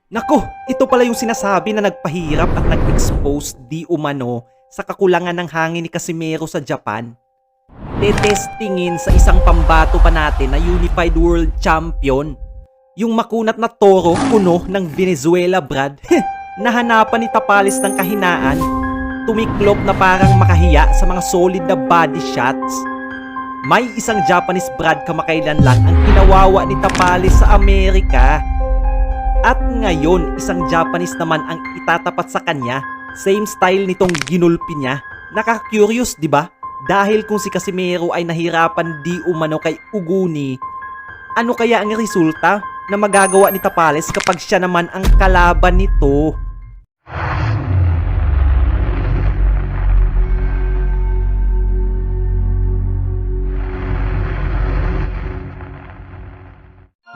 Nako, ito pala yung sinasabi na nagpahirap at nag-expose di umano sa kakulangan ng hangin ni Casimero sa Japan. Tetestingin sa isang pambato pa natin na Unified World Champion. Yung makunat na toro kuno ng Venezuela, Brad. Nahanapan ni Tapales ng kahinaan. Tumiklop na parang makahiya sa mga solid na body shots. May isang Japanese Brad kamakailan lang ang kinawawa ni Tapales sa Amerika. At ngayon, isang Japanese naman ang itatapat sa kanya. Same style nitong ginulpi niya. Nakaka-curious, di ba? Dahil kung si Casimero ay nahirapan di umano kay Uguni, ano kaya ang resulta na magagawa ni Tapales kapag siya naman ang kalaban nito?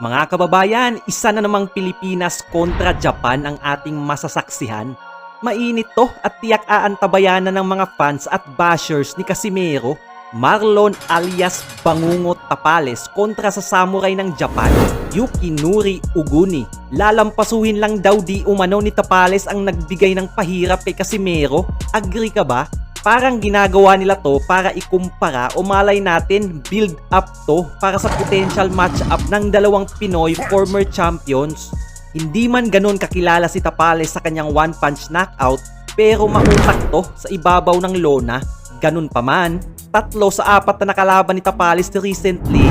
Mga kababayan, isa na namang Pilipinas kontra Japan ang ating masasaksihan. Mainit to at tiyak aantabayan na ng mga fans at bashers ni Casimero. Marlon alias Bangungot Tapales kontra sa samurai ng Japan, Yukinori Uguni. Lalampasuhin lang daw di umano ni Tapales ang nagbigay ng pahirap kay Casimero. Agree ka ba? Parang ginagawa nila to para ikumpara o malay natin build up to para sa potential match-up ng dalawang Pinoy former champions. Hindi man ganun kakilala si Tapales sa kanyang one-punch knockout, pero mautak to sa ibabaw ng lona. Ganun pa man, 3 sa 4 na nakalaban ni Tapales recently,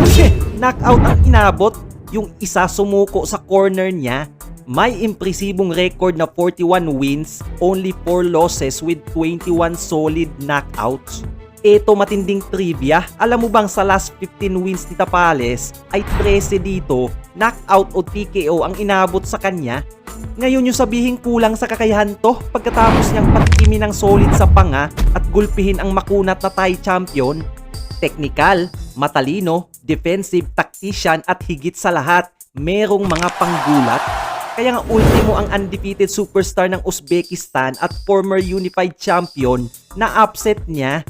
knockout ang inabot. Yung isa sumuko sa corner niya. May impresibong record na 41 wins, only 4 losses with 21 solid knockouts. Eto matinding trivia, alam mo bang sa last 15 wins ni Tapales ay 13 dito, knockout o TKO ang inabot sa kanya? Ngayon yung sabihin kulang sa kakayahan to pagkatapos niyang patikimin ng solid sa panga at gulpihin ang makunat na Thai champion? Technical, matalino, defensive, tactician at higit sa lahat, merong mga panggulat. Kaya nga ultimo ang undefeated superstar ng Uzbekistan at former unified champion na upset niya.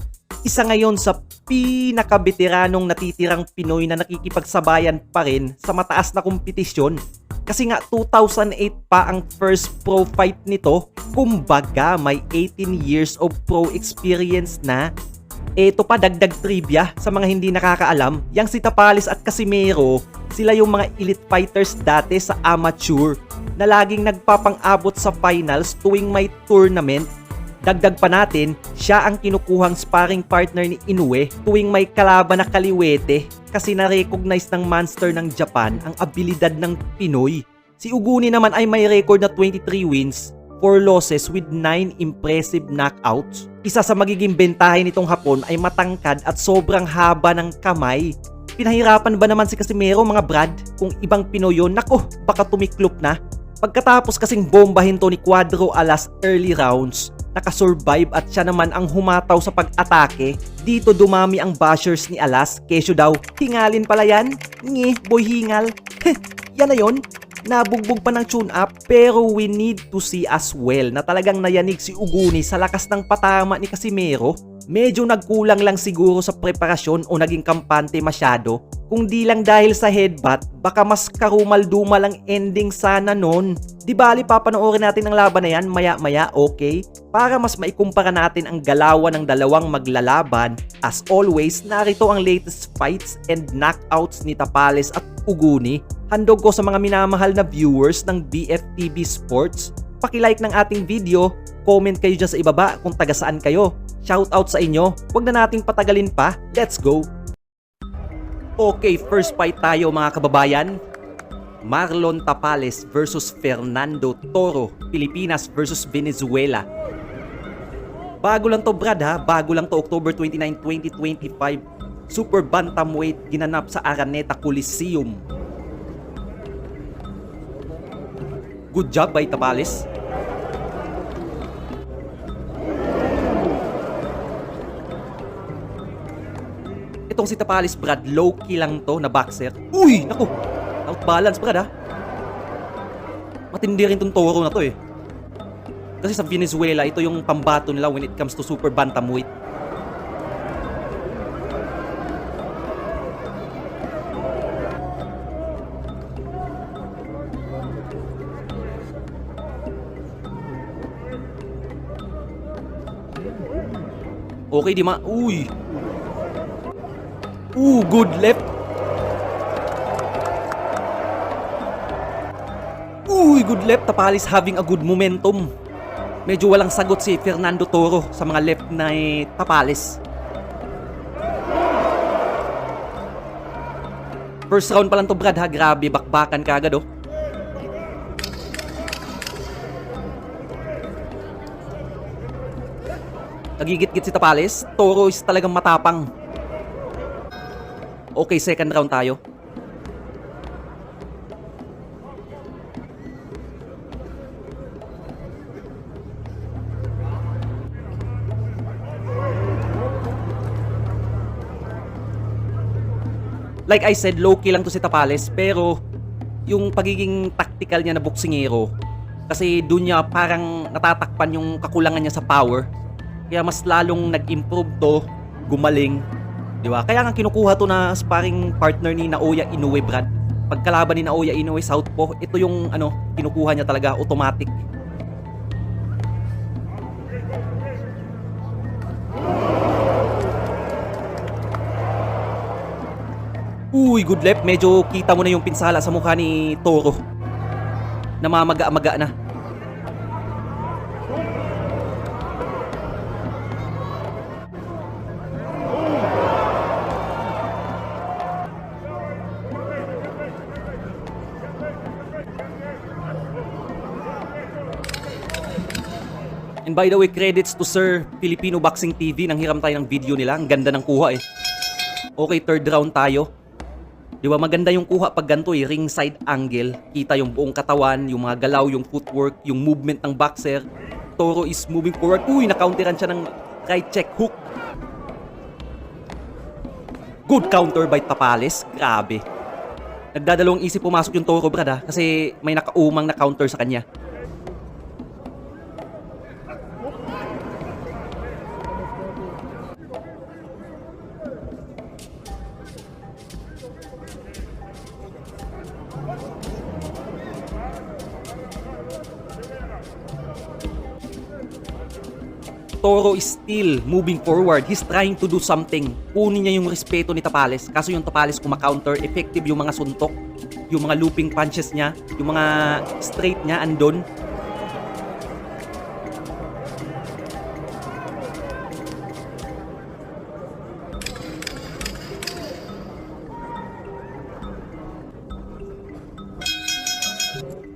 Isa ngayon sa pinakabeteranong natitirang Pinoy na nakikipagsabayan pa rin sa mataas na kompetisyon. Kasi nga 2008 pa ang first pro fight nito, kumbaga may 18 years of pro experience na. Eto pa dagdag trivia sa mga hindi nakakaalam, yang si Tapales at Casimero, sila yung mga elite fighters dati sa amateur na laging nagpapang-abot sa finals tuwing may tournament. Dagdag pa natin, siya ang kinukuhang sparring partner ni Inoue tuwing may kalaban na kaliwete kasi na-recognize ng monster ng Japan ang abilidad ng Pinoy. Si Uguni naman ay may record na 23 wins, 4 losses with 9 impressive knockouts. Isa sa magiging bentahe nitong Hapon ay matangkad at sobrang haba ng kamay. Pinahirapan ba naman si Casimero mga Brad? Kung ibang Pinoy yun, nako, baka tumiklop na. Pagkatapos kasing bombahin to ni Cuadro Alas early rounds, nakasurvive at siya naman ang humataw sa pag-atake. Dito dumami ang bashers ni Alas, kesyo daw, hingalin pala yan? Nye, boy hingal. Yan na yun. Nabugbog pa ng tune-up pero we need to see as well na talagang nayanig si Uguni sa lakas ng patama ni Casimero. Medyo nagkulang lang siguro sa preparasyon o naging kampante masyado. Kung di lang dahil sa headbutt, baka mas karumal-dumal ang ending sana nun. Di bali papanoorin natin ang laban na yan maya-maya, okay? Para mas maikumpara natin ang galawan ng dalawang maglalaban. As always, narito ang latest fights and knockouts ni Tapales at Uguni. Handog ko sa mga minamahal na viewers ng BFTV Sports. Paki-like ng ating video, comment kayo dyan sa ibaba kung taga saan kayo. Shoutout sa inyo. Huwag na nating patagalin pa. Let's go! Okay, first fight tayo mga kababayan. Marlon Tapales versus Fernando Toro, Pilipinas versus Venezuela. Bago lang to Brad ha, bago lang to October 29, 2025. Super Bantamweight ginanap sa Araneta Coliseum. Good job by Tapales. Itong si Tapales Brad, low-key lang to na boxer. Uy! Naku! Outbalance Brad ha. Matindi rin tong Toro na to eh. Kasi sa Venezuela, ito yung pambato nila when it comes to Super Bantamweight. Okay, di ma... Uy! Good left! Good left. Tapalis having a good momentum. Medyo walang sagot si Fernando Toro sa mga left na Tapalis. First round pa lang to, Brad, ha? Grabe, bakbakan ka agad, oh. Nagigit-git si Tapalis. Toro is talagang matapang. Okay, second round tayo. Like I said, low-key lang to si Tapales, pero yung pagiging tactical niya na boksingero, kasi doon niya parang natatakpan yung kakulangan niya sa power. Kaya mas lalong nag-improve to, gumaling, di ba? Kaya nga kinukuha to na sparring partner ni Naoya Inoue, Brad. Pagkalaban ni Naoya Inoue southpaw, ito yung kinukuha niya talaga, automatic. Good left. Medyo kita mo na yung pinsala sa mukha ni Toro. Namamaga-maga na. And by the way, credits to Sir Filipino Boxing TV. Nanghiram tayo ng video nila. Ang ganda ng kuha, eh. Okay, third round tayo. Di ba maganda yung kuha pag ganito, ringside angle. Kita yung buong katawan, yung mga galaw, yung footwork, yung movement ng boxer. Toro is moving forward. Nakounteran siya ng right check hook. Good counter by Tapales. Grabe. Nagdadalawang isip pumasok yung Toro, Brad, ha? Kasi may nakaumang na counter sa kanya. Toro is still moving forward. He's trying to do something. Kunin niya yung respeto ni Tapales. Kaso yung Tapales kumaka-counter, effective yung mga suntok, yung mga looping punches niya, yung mga straight niya andon.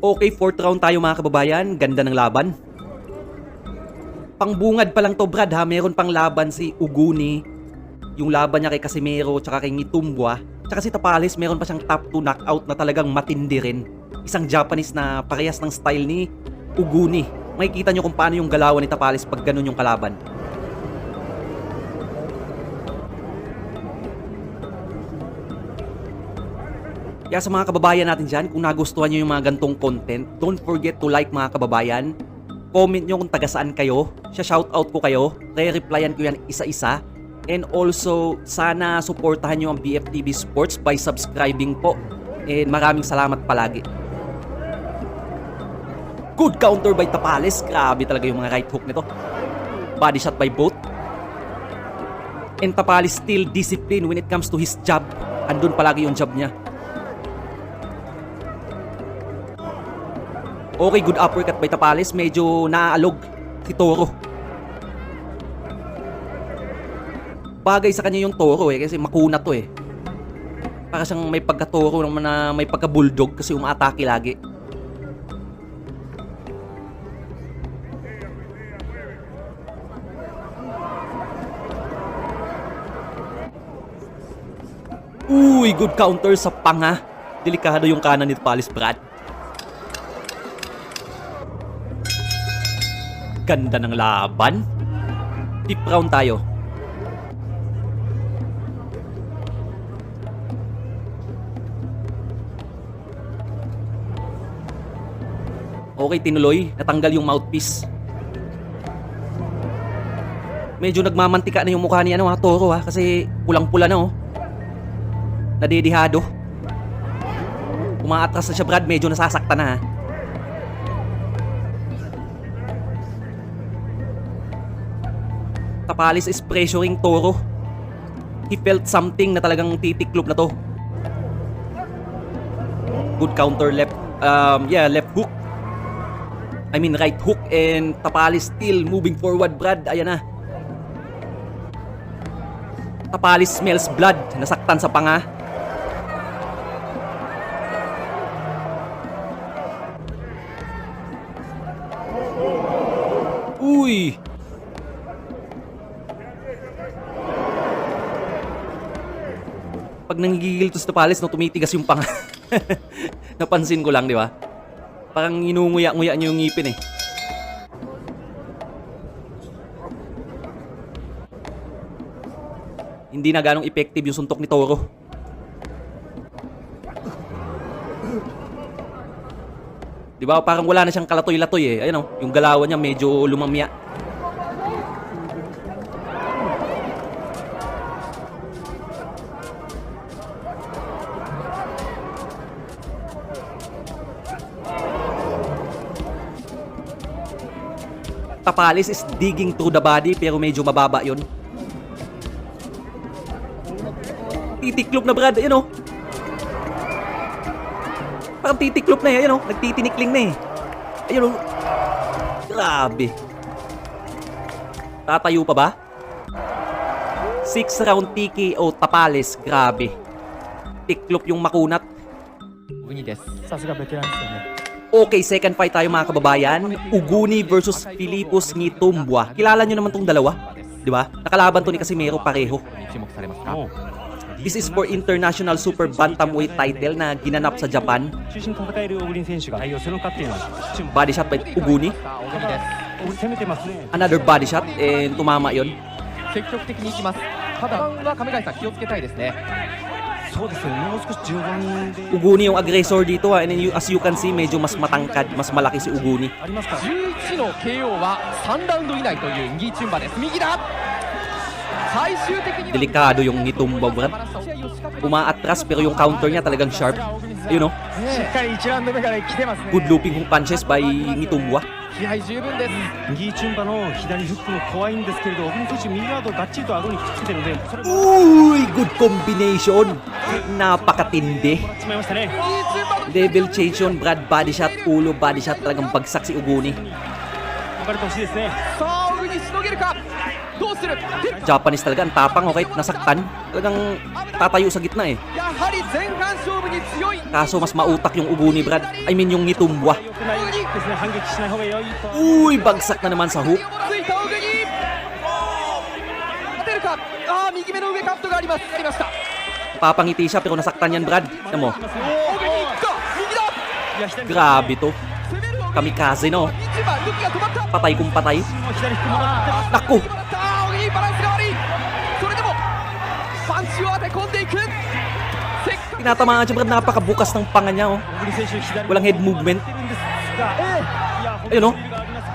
Okay, fourth round tayo mga kababayan. Ganda ng laban. Pangbungad pa lang to, Brad, ha. Meron pang laban si Uguni. Yung laban niya kay Casimero tsaka kay Ngitumbwa. Tsaka si Tapales, meron pa siyang top 2 knockout na talagang matindi rin. Isang Japanese na parehas ng style ni Uguni. Makikita nyo kung paano yung galawan ni Tapales pag ganun yung kalaban. Kaya sa mga kababayan natin dyan, kung nagustuhan nyo yung mga gantong content, don't forget to like, mga kababayan. Comment nyo kung taga saan kayo. Shoutout ko kayo. Re-replyan ko yan isa-isa. And also, sana suportahan nyo ang BFTV Sports by subscribing po. And maraming salamat palagi. Good counter by Tapales. Grabe talaga yung mga right hook nito. Body shot by both. And Tapales still disciplined when it comes to his jab. Andun palagi yung jab niya. Okay, good uppercut by Tapales. Medyo naaalog si Toro. Bagay sa kanya yung Toro, kasi makuna to, eh. Para siyang may pagka-Toro naman na may pagka-bulldog kasi umaatake lagi. Good counter sa panga. Delikado yung kanan ni Tapales, Brad. Ganda ng laban. Fifth round tayo. Okay, tinuloy. Natanggal yung mouthpiece. Medyo nagmamantika na yung mukha ni Toro, ha, kasi pulang-pula na, oh. Nadedihado. Umaatras na siya, Brad. Medyo nasasaktan na, ha. Tapalis is pressuring Toro. He felt something na talagang titiklop na to. Good counter left. Left hook. I mean right hook, and Tapalis still moving forward, Brad. Ayan na. Tapalis smells blood. Nasaktan sa panga. Uy! Pag nanggigigil to sa Tapalis, no, tumitigas yung panga. Napansin ko lang, di ba? Parang inunguya-nguya niyo yung ngipin eh. Hindi na ganong effective yung suntok ni Toro. Di ba? Parang wala na siyang kalatoy-latoy eh. Ayun oh, yung galawan niya medyo lumamya. Tapalis is digging through the body pero medyo mababa yun. Titiklop na, Brad. Ayun oh. Parang titiklop na eh. Ayun oh. Nagtitinikling na eh. Ayun oh. Grabe. Tatayo pa ba? 6 round TKO Tapalis. Grabe. Tiklop yung makunat. Okay, second fight tayo mga kababayan. Uguni versus Philippus Ngitumbwa. Kilala nyo naman tong dalawa, di ba? Nakalaban to ni Casimero pareho. This is for International Super Bantamweight title na ginanap sa Japan. Body shot by Uguni. Another body shot and tumama yon. Uguni yung aggressor dito and then as you can see, medyo mas matangkad, mas malaki si Uguni. Delikado yung Ngitumbwa, Brad. Umaatras pero yung counter niya talagang sharp. Ayun o. Good looping punches by Ngitumbwa. Uy! Good combination! Napakatindi. Level change yun, Brad. Body shot, ulo, body shot. Talagang bagsak si Uguni. Japanese talaga, ang tapang, okay? Nasaktan. Talagang tatayo sa gitna eh. Kaso mas mautak yung Uguni, Brad. I mean yung Ngitumbwa. Uy, bagsak na naman sa hook. Papangiti siya pero nasaktan yan, Brad. Alam mo? Grabe to. Kamikaze, no? Patay kung patay. Naku! Tinatamaan siya, Brad. Napakabukas ng panga niya, oh. Walang head movement. Ayun, oh.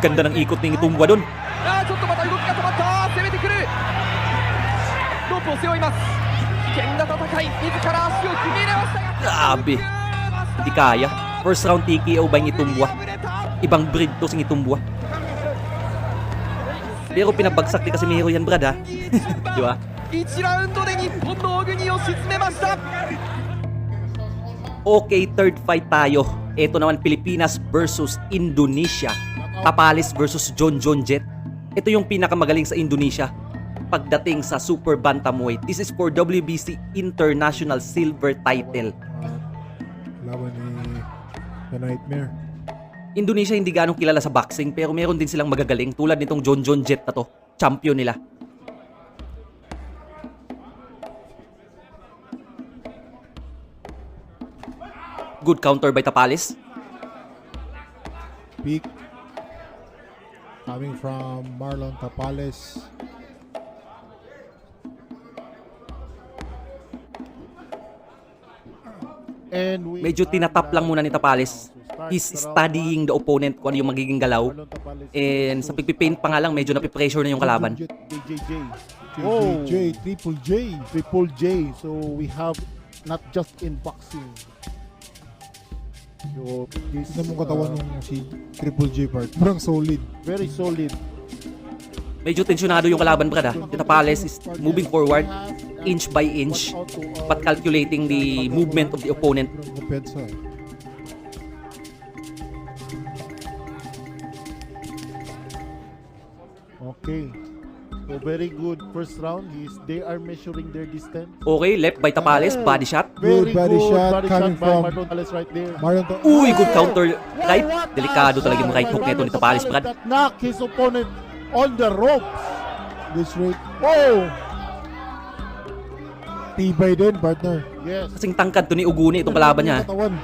Ganda ng ikot ng Ngitumbwa dun. Grabe. Hindi kaya. First round TKO by Ngitumbwa. Ibang breed to si Ngitumbwa. Pero pinabagsak ni Casimero yan, Brad, ha? Di ba? Okay, third fight tayo. Ito naman, Pilipinas versus Indonesia. Tapalis versus John Jet. Ito yung pinakamagaling sa Indonesia pagdating sa Super Bantamweight. This is for WBC International Silver title. Laban ni The Nightmare. Indonesia hindi ganong kilala sa boxing pero meron din silang magagaling tulad nitong John Jet na to. Champion nila. Good counter by Tapalis. Peak coming from Marlon Tapalis. And medyo tinatap lang muna ni Tapalis. He's studying the opponent kung ano yung magiging galaw. And sa pagpipaint pa nga lang, medyo napipressure na yung kalaban. Triple J. So we have not just in boxing. So, tignan mo katawan ng si Triple J part. Parang solid. Very solid. Medyo tensyonado yung kalaban, Brad, ha? Si Tapales is moving forward inch by inch, but calculating the movement of the opponent. Kumpensa. Okay. So very good first round. They are measuring their distance. Okay, left by Tapales, body shot. Very Good body shot coming by from Marlon Tapales right there. Marion Uy, good counter right. Delikado talaga yung right hook nito ni Tapales, Brad. That knock his opponent on the ropes. Good straight. Oh! Tibay din, partner. Yes. Kasing tangkad to ni Uguni itong kalaban niya. Katawan.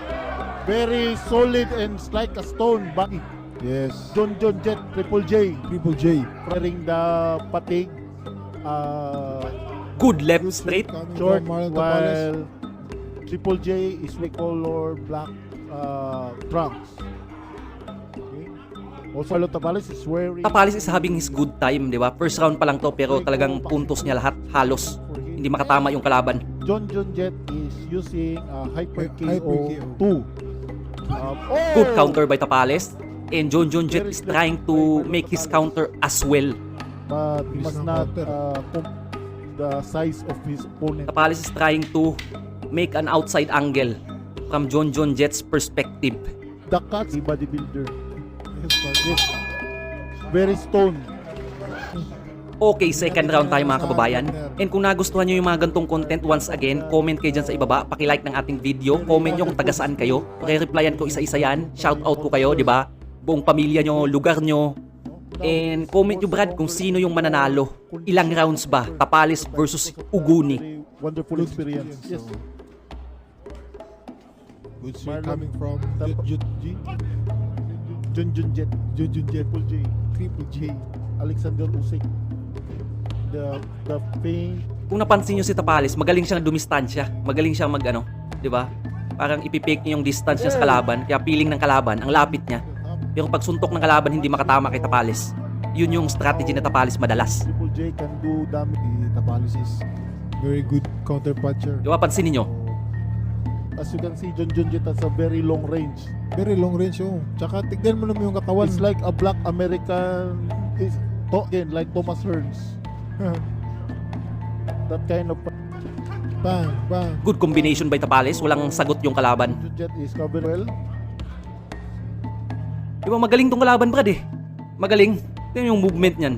Very solid and like a stone body. Yes. John Jet, Triple J. Triple J. Wearing the patig. Good left straight. Coming Short, from Marion Tapales. while Triple J is with color black trunks. Okay. Also, Marlon Tapales is wearing... Tapales is having his good time, di ba? First round pa lang to, pero talagang puntos niya lahat, halos. Hindi makatama yung kalaban. John Jet is using Hyper Hyper KO 2. Good counter by Tapales. And John Jet is trying to make his counter as well. But Bilis must ng not counter. the size of his opponent. Tapales is trying to make an outside angle from John Jet's perspective. The cuts, bodybuilder. Yes, partner. Yes. Very stone. Okay, second round tayo mga kababayan. And kung nagustuhan nyo yung mga gantong content, once again, comment kayo dyan sa ibaba. Paki-like ng ating video. Comment nyo kung taga saan kayo. Re-replyan ko isa-isa yan. Shout out ko kayo, di ba? Buong pamilya nyo, lugar nyo. And comment nyo, Brad, kung sino yung mananalo. Ilang rounds ba? Tapales versus Uguni. Very wonderful experience. Yes. Good straight Marlon coming from G. John Jet. Triple J. Triple J. Alexander Usyk. The pain. Kung napansin nyo si Tapales, magaling siyang dumistansya. Magaling siyang mag-ano, di ba? Parang ipipake niya yung distance niya sa kalaban. Kaya feeling ng kalaban, ang lapit niya. Pero pag suntok ng kalaban, hindi makatama kay Tapales. Yun yung strategy na Tapales madalas. Triple J can do damage. The Tapales is very good counter puncher. Di ba, pansinin nyo? As you can see, John Jet has a very long range. Very long range, oh. Tsaka tignan mo naman yung katawan. It's like a black American. Again, like Thomas Hearns. That kind of. Bang, bang. Good combination by Tapales. Walang sagot yung kalaban. John Jet is covered well. Di ba, magaling tong kalaban, Brad eh. Magaling. Tingnan yung movement niyan.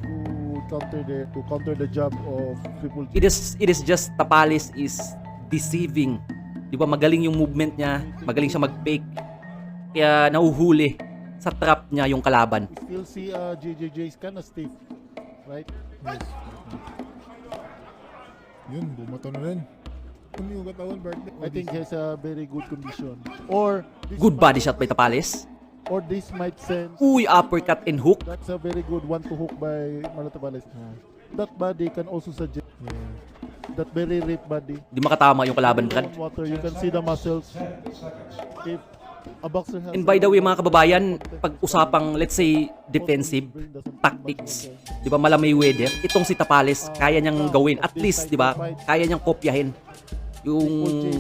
To counter the job of Triple J. It is just Tapales is deceiving. Di ba, magaling yung movement niya. Magaling siya mag-fake. Kaya nahuhuli sa trap niya yung kalaban. We still see JJJ is kind of stiff, right? Yes. Yun, bumato na rin. Ano yung katawan, partner? I think he has a very good condition. Or this Good might- body shot by Tapales. Or this might sense. Uy, uppercut and hook. That's a very good one to hook by Marlon Tapales. That body can also suggest Yeah. that very ripped body. Di makatama yung kalaban, Brad. Water, you can see the muscles. If a boxer has And by the way, mga kababayan, pag-usapang, let's say, defensive tactics, di ba, mala Mayweather, itong si Tapales, kaya niyang gawin. At least, di ba, kaya niyang kopyahin yung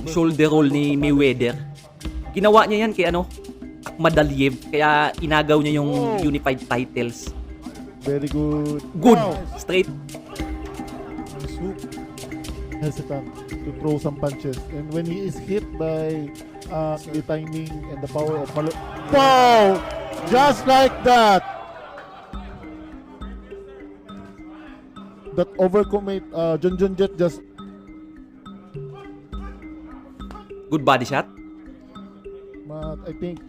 shoulder roll ni Mayweather. Ginawa niya yan kay Ahmad Aliyev, kaya inagaw niya yung unified titles. very good. Good, Wow. straight. Nice hook. Hesitant to throw some punches. And when he is hit by the timing and the power of Marlon. Wow! Just like that! That overcommit John Jet just Good body shot. I think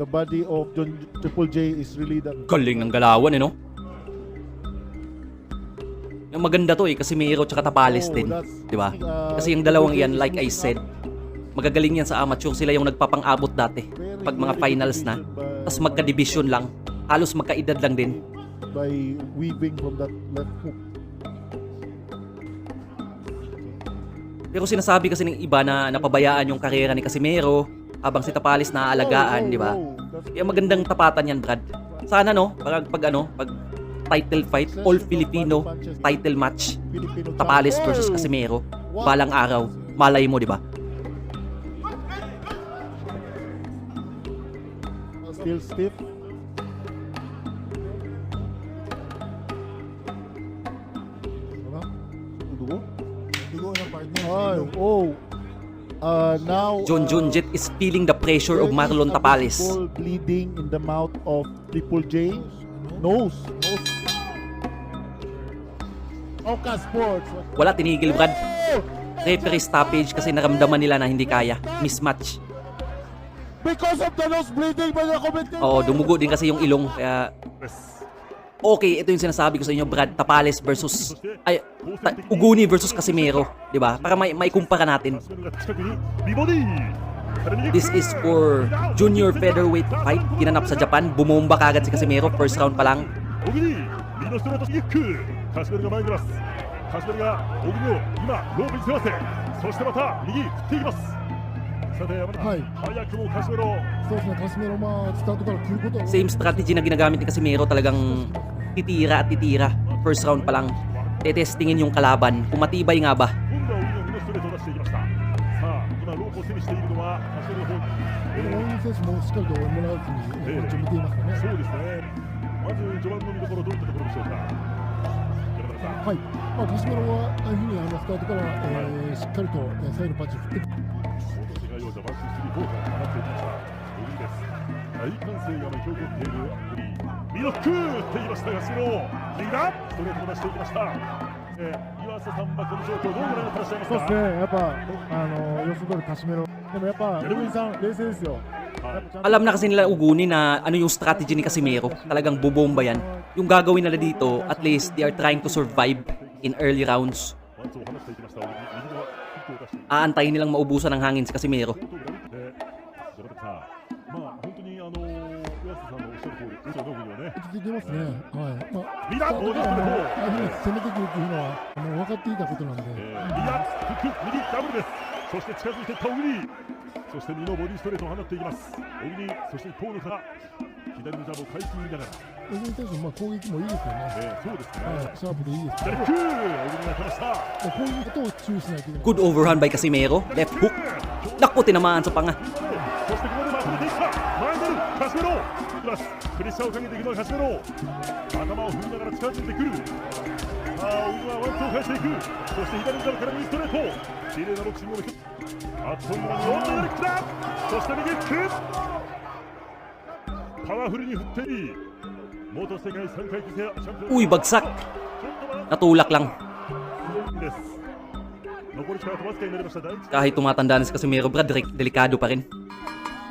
the body of Triple J is really that. Galing ng galawan, no? Yung maganda to kasi Mayro tsaka Tapales din, di ba? Kasi yung dalawang yan, like I said, magagaling yan sa amateur. Sila yung nagpapang-abot dati pag mga finals na. Tapos magka-division lang. Halos magkaedad lang din. By weaving from that left hook. Pero sinasabi kasi ng iba na napabayaan yung karera ni Casimero habang si Tapales naaalagaan, di ba? Kaya magandang tapatan yan, Brad. Sana pag title fight, all Filipino title match, Tapales versus Casimero, balang araw, malay mo, di ba? Still stiff. Now John Junjet is feeling the pressure of Marlon Tapales. Ball bleeding in the mouth of Triple J. Nose. Oka Sports. Wala tinigil, Brad. Oh! Referee stoppage kasi naramdaman nila na hindi kaya. Mismatch. Because of the nose bleeding by the commentator. Oo, dumugo din kasi yung ilong. Kaya okay, ito yung sinasabi ko sa inyo, Brad. Tapales versus Uguni versus Casimero, 'di ba? Para may kumpara natin. This is for junior featherweight fight. Ginanap sa Japan. Bumomba kagad si Casimero. First round pa lang. 小栗右のストレートキックカシメルが前に出ますカシメルが小栗を今ロープに背負わせそしてまた右振っていきますさて山田、はい早くもカシメロそうですね、カシメロスタートから来ることは Same strategy na ginagamit ni Casimero. Talagang titira at titira. First round pa lang. Tetestingin yung kalaban. Kung matibay nga ba. 今度は小栗の右のストレートを出していきましたさあ今ロープを背にしているのはカシメルの方大井選手もしっかりともらわずにこっちを見ていますかね。そうですねまず序盤の見どころどういったところでしょうか山田さんはい、カシメロはああいうふうにスタートから、しっかりとサイドパンチ振って世界王者ワンツースリーフォーから放っていきました小栗です大歓声が巻き起こっている小栗ミドック打っていましたがスロー右だストレートを出していきました岩瀬さんはこの状況どうご覧になってらっしゃいますかそうですね、やっぱ予想通りカシメロでもやっぱルイさん冷静ですよ。 Alam na kasi nila Uguni na ano yung strategy ni Casimero. Talagang bubomba yan. Yung gagawin nila dito, at least they are trying to survive in early rounds. ワンツーを放っていきました小栗右のキックを出して Aantayin nilang maubusan ng hangin si Casimero. 山田さんまあ本当に岩瀬さんのおっしゃる通りですよね小栗はね落ち着いてますね。はい。右だボールをああいうふうに攻めてくるっていうのはもう分かっていたことなんで。右だフック右ダブルですそして近づいていった小栗そして右のボディストレートを放っていきます小栗そして一方のから左のジャブを返しに見ながら大井選手の攻撃もいいですよね。そうですねはい、シャープでいいです。左フック小栗が来ましたこういうことを注意しないといけない。 Good overhand by Casimero. Left hook. Naku, tinamaan sa panga. そしてここでまとめていった前に出るカシメロいきますプレッシャーをかけていくのはカシメロ頭を振りながら近づいてくるさあ小栗はワンツーを返していくそして左のジャブから右ストレート綺麗なボクシングを見せあっという間にロンドンリックだそして右フックパワフルに振っていい元世界3階級制チャンピオン Uy, bagsak. Natulak lang. です残り時間あとわずかになりました第一 Kahit tumatanda na si Casimero, Brad, delikado pa rin. こ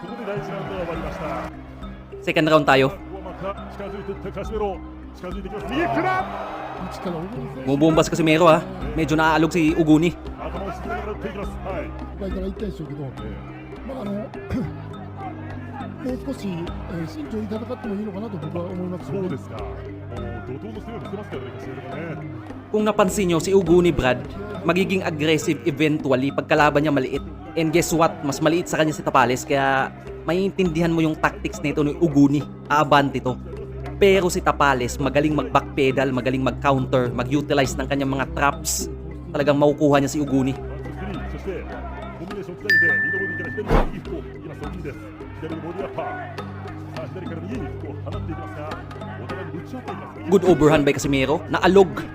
こで第一ラウンドが終わりました Second round tayo. ここはまた近づいていったカシメロ近づいてきます右フックだ内から大井選手 Bumubomba si Casimero ha. Medyo naaalog si Uguni. 頭をすくいながら打っていきますはい前から言ったでしょうけど、もう少し、慎重に戦ってもいいのかなと僕は思いますよね。そうですかもう怒涛の攻めを見せますからねカシメロがね Kung napansin nyo, si Uguni, Brad, magiging aggressive eventually pag kalaban niya maliit. And guess what? Mas maliit sa kanya si Tapales, kaya maiintindihan mo yung tactics nito ni Uguni. Aabante to. Pero si Tapales, magaling mag-backpedal, magaling mag-counter, mag-utilize ng kanyang mga traps. Talagang makukuha niya si Uguni. ワンツースリーそしてコンビネーションつなげてミドボディから左の右フックをいきます大きいです左のボディアッパーさあ左から右にフックを放っていきますがお互いに打ち合っていきます Good overhand by Casimero. Naalog. フィリ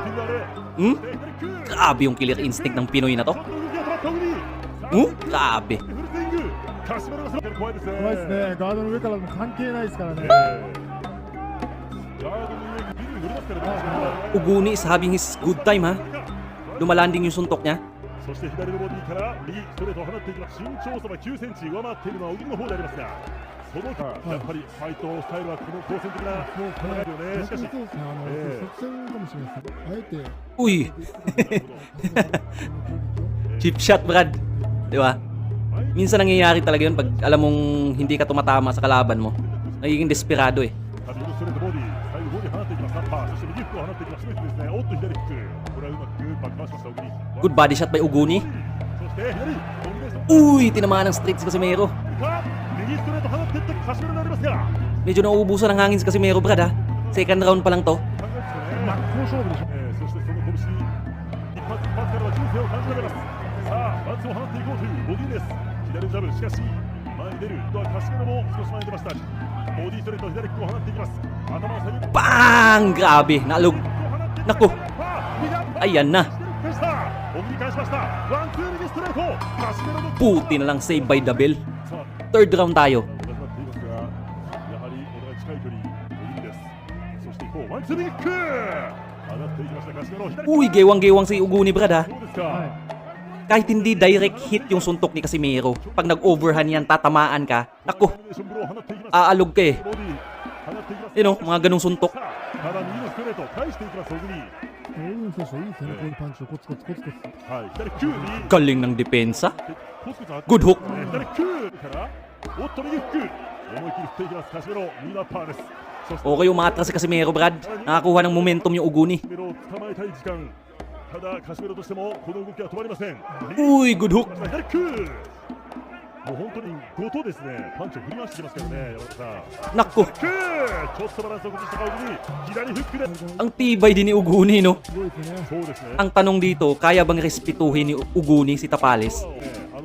ピンのあれ Hmm? 左フック Grabe yung killer instinct ng Pinoy na to. 動きが止まった小栗 Grabe. フルスイングカシメロが怖いですね怖いですね。ガードの上からも関係ないですからね。ガードの上にビルに乗りますからね Uguni is having his good time ha. Lumalanding yung suntok niya. そして左のボディから右ストレートを放っていきます身長差は9センチ上回っているのは小栗の方でありますがそのやっぱりファイトスタイルはこの好戦的な戦いですよねしかしそうですね。作戦かもしれないです。あえて Uy! Cheap shot, Brad. Di ba? Minsan nangyayari talaga yun pag alam mong hindi ka tumatama sa kalaban mo. Nagiging desperado eh. 右のストレートボディ最後ボディ放っていきますアッパーそして右フックを放っていきますスミスですねおっと左フックこれはうまくバック回しました小栗 Good body shot by Uguni. そして左コンビネーション Uy! Tinamaan ng straight si Casimero. か右ストレート放っていってカシメロになりますが Medyo nauubusan ng hangin si Casimero, Brad ha. Second round pa lang to. 考えですよね真っ向勝負でしょ。そしてその拳一発一発からは人生を感じられますさあバンツを放っていこうというボディです左ジャブしかし前に出る今度はカシメロも少し前に出ましたボディストレート左フックを放っていきます頭を下げる Bang! Grabe! Naalog. Naku! Ayan na. 切り返しました。ワンツー右ストレート。カシメロの Puti na lang save by the bell. さあ Third round tayo. 始まっていますが、やはりお互い近い距離のいいです。そして一方ワンツー右キック。上がっていきましたカシメロ左。 Uy, gewang-gewang si Uguni, brad, ha? そうですか。 Kahit hindi direct hit yung suntok ni Casimero, pag nag-overhand yan, tatamaan ka. Naku, ションブローを放っていきます。 aalog ka eh. ボディ放っていきます。 You know, mga ganong suntok. さあただ右のストレート返していきます小国。オーウン選手はいいですね、こういうパンチをコツコツコツコツ。はい左キューに Galing ng depensa. コツコツ当て Good hook. 左キューからおっと右フック思い切り振っていきますカシメロ右のアッパーです。そして Okay, umatras si Casimero, brad. Nakakuha ng momentum yung Uguni. カシメロを捕まえたい時間。ただカシメロとしてもこの動きは止まりません。 Uy, good hook. 左キューもう本当にごとですねパンチを振り回してきますからね山本さん。 Naku, キューちょっとバランスを崩した小国左フックで ang tibay din ni Uguni, no? すごいですね。そうですね。 Ang tanong dito, kaya bang respetuhin ni Uguni si Tapales?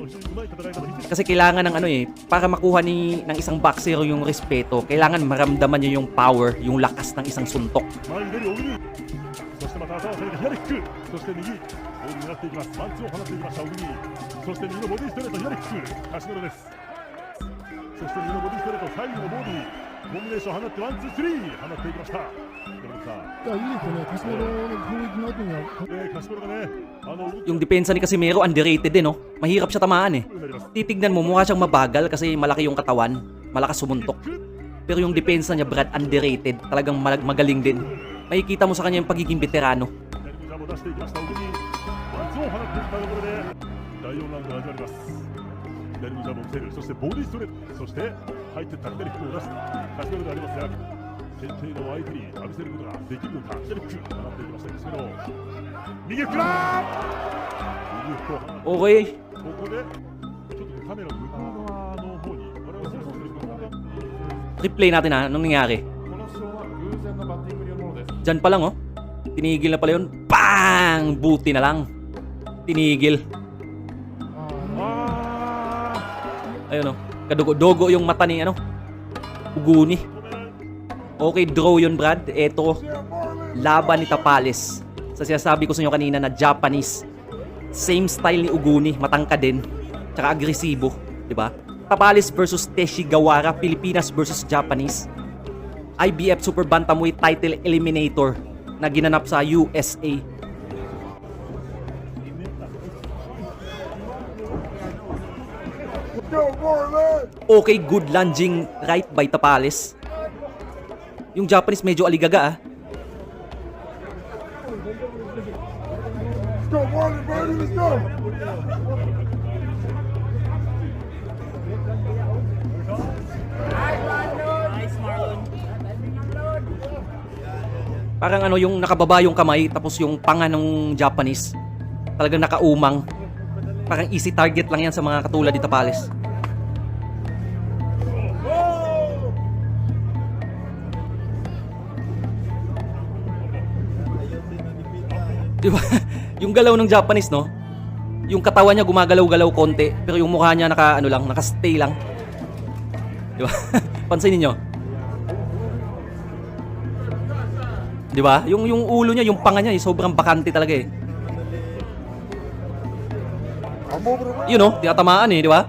非常にうまい戦い方見せて Kasi kailangan ng ano eh, para makuha ng isang boxer yung respeto, kailangan maramdaman niya yung power, yung lakas ng isang suntok. 前に出る小国そしてまた頭を下げて左キックそして右ボールに狙っていきます。パンチを放っていきました小国そして右のボディストレート左キックカシメロです。そして右のボディストレート左右のボディコンビネーションを放ってワンツースリー放っていきました。山本さんいや、いいですよね、カシメロの攻撃の後には、カシメロがねYung depensa ni Casimero, underrated din, no? Mahirap siya tamaan eh. になります。 Titignan mo, mukha siyang mabagal kasi malaki yung katawan, malakas sumuntok. Pero yung depensa niya, Brad, underrated. Talagang magaling din. Makikita mo sa kanya yung pagiging veterano. 左のジャブを出していきました小国ワンツーを放っていったところで第4ラウンドが始まります。左のジャブを見せるそしてボディストレートそして入ってった左フックを出すカシメロでありますが決定の相手に浴びせることができるのか左フック放っていきましたカシメロ右フックだ右フックを放って Okay. ここでちょっとカメラの向こう側の方に我々そうそうすることが Replay natin ha, anong nangyari? この主張は偶然のバッティングによるものです。 Diyan pa lang oh. Tinigil na pala yun. Bang! Buti na lang. Tinigil. あ Ayun oh. Kadugo-dogo yung mata ni ano. Uguni. Okay, draw yun, Brad. Eto, laban ni Tapales. Sa sinasabi ko sa inyo kanina na Japanese. Same style ni Uguni, matangka din. Tsaka agresibo, di ba? Tapales versus Teshigawara, Pilipinas versus Japanese. IBF Super Bantamweight Title Eliminator na ginanap sa USA. Okay, good lunging right by Tapales. Yung Japanese medyo aligaga ah. Parang ano yung nakababa yung kamay tapos yung panga ng Japanese talagang nakaumang. Parang easy target lang yan sa mga katulad ni Tapales. Diba? Yung galaw ng Japanese, no? Yung katawan niya gumagalaw-galaw konti, pero yung mukha niya naka-stay lang. Diba? Pansinin niyo. Diba? Yung ulo niya, yung panga niya, sobrang bakante talaga eh. Yun know, tinatamaan eh, di ba?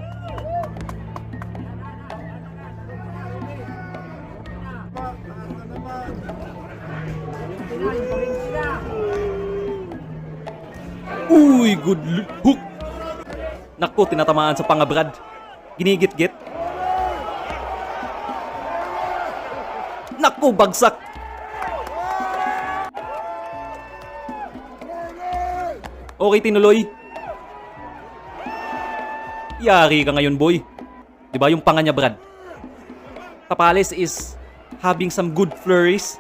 Uy, good hook. Naku, tinatamaan sa panga, Brad. Ginigit-git. Naku, bagsak. Okay, tinuloy. Yari ka ngayon, boy. Diba yung panga niya, Brad? Tapales is having some good flurries.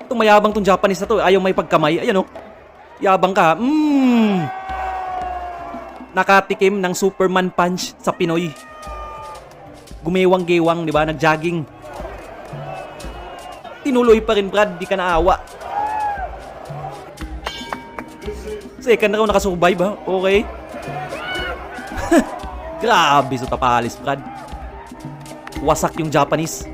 Itong mayabang tong Japanese na to. Ayaw may pagkamay. Ayan, oh. Yabang ka. Nakatikim ng Superman punch sa Pinoy. Gumewang-gewang, diba? Nag-jogging. Tinuloy pa rin, Brad. Di ka naawa. Second round nakasurvive, ha? Okay. Grabe sa Tapales, Brad. Wasak yung Japanese.